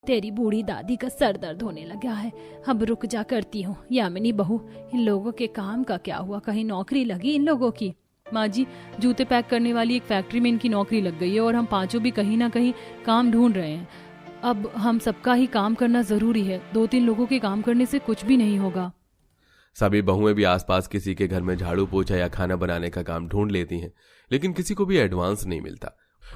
तेरी बूढ़ी दादी का सर दर्द होने लगा है, अब रुक जा करती हूँ। यामिनी बहू, इन लोगों के काम का क्या हुआ? कहीं नौकरी लगी इन लोगों की? माँ जी, जूते पैक करने वाली एक फैक्ट्री में इनकी नौकरी लग गई है और हम पांचों भी कहीं ना कहीं काम ढूंढ रहे हैं। अब हम सबका ही काम करना जरूरी है, 2-3 लोगों के काम करने से कुछ भी नहीं होगा। सभी बहुएं भी आसपास किसी के घर में झाड़ू पोछा या खाना बनाने का काम ढूंढ लेती हैं, लेकिन किसी को भी एडवांस नहीं मिलता।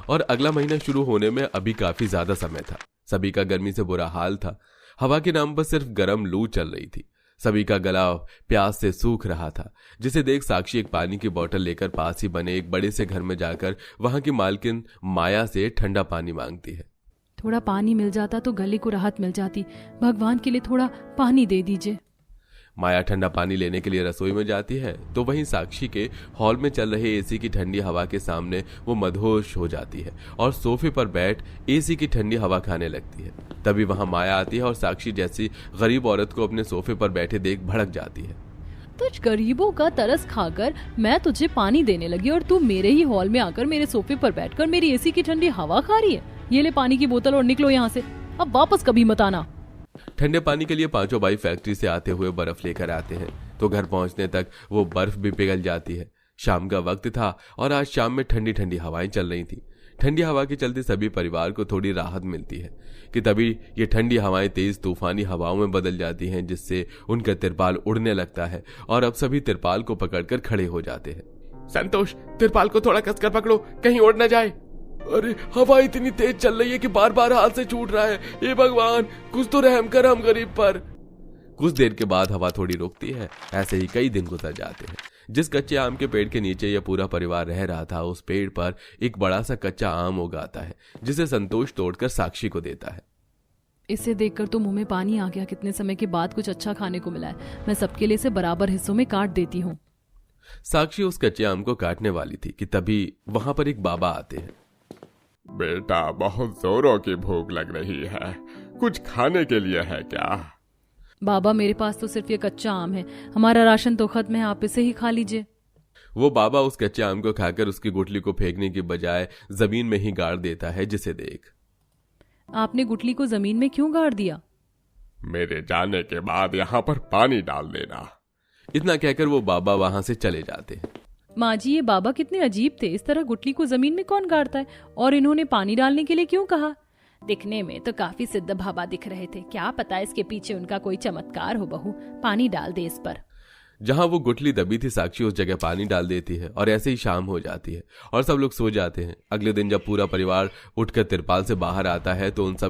और अगला महीना शुरू होने में अभी काफी ज्यादा समय था। सभी का गर्मी से बुरा हाल था। हवा के नाम पर सिर्फ गर्म लू चल रही थी। सभी का गला प्यास से सूख रहा था, जिसे देख साक्षी एक पानी की बोतल लेकर पास ही बने एक बड़े से घर में जाकर वहां की मालकिन माया से ठंडा पानी मांगती है। थोड़ा पानी मिल जाता तो गले को राहत मिल जाती, भगवान के लिए थोड़ा पानी दे दीजिए। माया ठंडा पानी लेने के लिए रसोई में जाती है तो वहीं साक्षी के हॉल में चल रहे एसी की ठंडी हवा के सामने वो मदहोश हो जाती है और सोफे पर बैठ एसी की ठंडी हवा खाने लगती है। तभी वहां माया आती है और साक्षी जैसी गरीब औरत को अपने सोफे पर बैठे देख भड़क जाती है। तुझ गरीबों का तरस खाकर मैं तुझे पानी देने लगी और तू मेरे ही हॉल में आकर मेरे सोफे पर बैठकर मेरी एसी की ठंडी हवा खा रही है। ये ले पानी की बोतल और निकलो यहाँ से, अब वापस कभी मत आना। ठंडे पानी के लिए पांचों भाई फैक्ट्री से आते हुए बर्फ लेकर आते हैं तो घर पहुंचने तक वो बर्फ भी पिघल जाती है। शाम का वक्त था और आज शाम में ठंडी ठंडी हवाएं चल रही थी। ठंडी हवा के चलते सभी परिवार को थोड़ी राहत मिलती है कि तभी ये ठंडी हवाएं तेज तूफानी हवाओं में बदल जाती हैं, जिससे उनका तिरपाल उड़ने लगता है और अब सभी तिरपाल को पकड़कर खड़े हो जाते हैं। संतोष, तिरपाल को थोड़ा कसकर पकड़ो, कहीं उड़ न जाए। अरे हवा इतनी तेज चल रही है कि बार बार हाथ से छूट रहा है। हे भगवान, कुछ तो रहम कर हम गरीब पर। कुछ देर के बाद हवा थोड़ी रुकती है। ऐसे ही कई दिन गुजर जाते हैं। जिस कच्चे आम के पेड़ के नीचे यह पूरा परिवार रह रहा था, उस पेड़ पर एक बड़ा सा कच्चा आम उगाता है, जिसे संतोष तोड़कर साक्षी को देता है। इसे देखकर तो मुंह में पानी आ गया। कितने समय के बाद कुछ अच्छा खाने को मिला है। मैं सबके लिए इसे बराबर हिस्सों में काट देती हूँ। साक्षी उस कच्चे आम को काटने वाली थी कि तभी वहां पर एक बाबा आते हैं। बेटा, बहुत जोरों की भूख लग रही है, कुछ खाने के लिए है क्या? बाबा, मेरे पास तो सिर्फ ये कच्चा आम है, हमारा राशन तो खत्म है, आप इसे ही खा लीजिए। वो बाबा उस कच्चे आम को खाकर उसकी गुठली को फेंकने की बजाय जमीन में ही गाड़ देता है, जिसे देख। आपने गुठली को जमीन में क्यों गाड़ दिया? मेरे जाने के बाद यहाँ पर पानी डाल देना। इतना कहकर वो बाबा वहां से चले जाते हैं। माँ जी, ये बाबा कितने अजीब थे। इस तरह गुठली को जमीन में कौन गाड़ता है? और इन्होंने पानी डालने के लिए क्यों कहा? दिखने में तो काफी सिद्ध बाबा दिख रहे थे, क्या पता इसके पीछे उनका कोई चमत्कार हो। बहू, पानी डाल दे इस पर। जहां वो गुठली दबी थी, साक्षी उस जगह पानी डाल देती है और ऐसे ही शाम हो जाती है और सब लोग सो जाते हैं। अगले दिन जब पूरा परिवार उठकर तिरपाल से बाहर आता है तो उन सब